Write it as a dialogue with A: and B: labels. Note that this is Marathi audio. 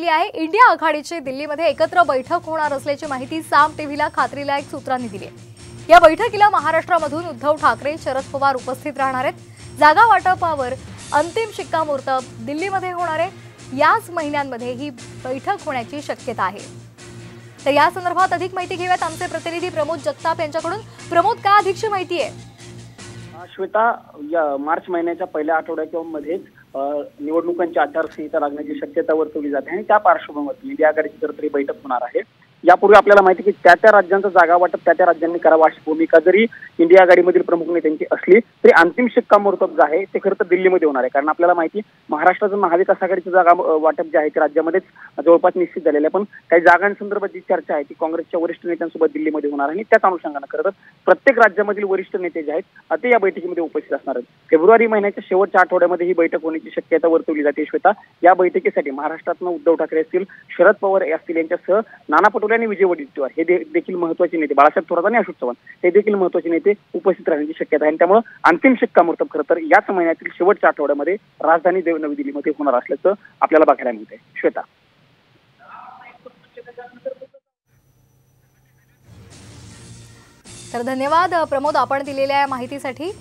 A: म्हटली आहे। इंडिया आघाडीची दिल्लीमध्ये एकत्र बैठक होणार असल्याची माहिती साम टीव्हीला खात्रीलायक सूत्रांनी दिली आहे। या बैठकीला महाराष्ट्रामधून उद्धव ठाकरे, शरद पवार उपस्थित राहणार आहेत। जागा वाटपावर अंतिम शिक्कामोर्तब दिल्लीमध्ये होणार आहे। याच महिन्यांमध्ये ही बैठक होण्याची शक्यता आहे। तर या संदर्भात अधिक माहिती घेऊयात आमचे प्रतिनिधी प्रमोद जगताप यांच्याकडून। प्रमोद, काय अधिकची माहिती आहे?
B: श्वेता, या मार्च महिन्याच्या पहिल्या आठवड्यामध्ये निवडणुकांची आचारसंहिता लागण्याची शक्यता वर्तवली जाते आणि त्या पार्श्वभूमीवर इंडिया आघाडीची तर बैठक होणार आहे। यापूर्वी आपल्याला माहिती की त्या राज्यांचं जागा वाटप त्या राज्यांनी करावं अशी भूमिका जरी इंडिया आघाडीमधील प्रमुख नेत्यांची असली तरी अंतिम शिक्कामोर्तब जे आहे ते खरं तर दिल्लीमध्ये होणार आहे। कारण आपल्याला माहिती महाराष्ट्राचं महाविकास आघाडीचं जागा वाटप जे आहे ते राज्यामध्येच जवळपास निश्चित झालेलं आहे, पण काही जागांसंदर्भात जी चर्चा आहे ती काँग्रेसच्या वरिष्ठ नेत्यांसोबत दिल्लीमध्ये होणार आहे आणि त्याच अनुषंगाने खरं तर प्रत्येक राज्यामधील वरिष्ठ नेते जे आहेत ते या बैठकीमध्ये उपस्थित असणार आहेत। फेब्रुवारी महिन्याच्या शेवटच्या आठवड्यामध्ये ही बैठक होण्याची शक्यता वर्तवली जाते। श्वेता, या बैठकीसाठी महाराष्ट्रातून उद्धव ठाकरे असतील, शरद पवार असतील यांच्यासह नाना पटोले आणि विजय वडेट्टीवार हे देखील महत्त्वाचे नेते, बाळासाहेब थोरात आणि अशोक चव्हाण हे देखील महत्त्वाचे नेते उपस्थित राहण्याची शक्यता आहे आणि त्यामुळे अंतिम शिक्कामोर्तब खरं तर याच महिन्यातील शेवटच्या आठवड्यामध्ये राजधानी नवी दिल्लीमध्ये होणार असल्याचं आपल्याला बघायला मिळतंय। श्वेता,
A: तर धन्यवाद प्रमोद आपण दिलेल्या माहितीसाठी।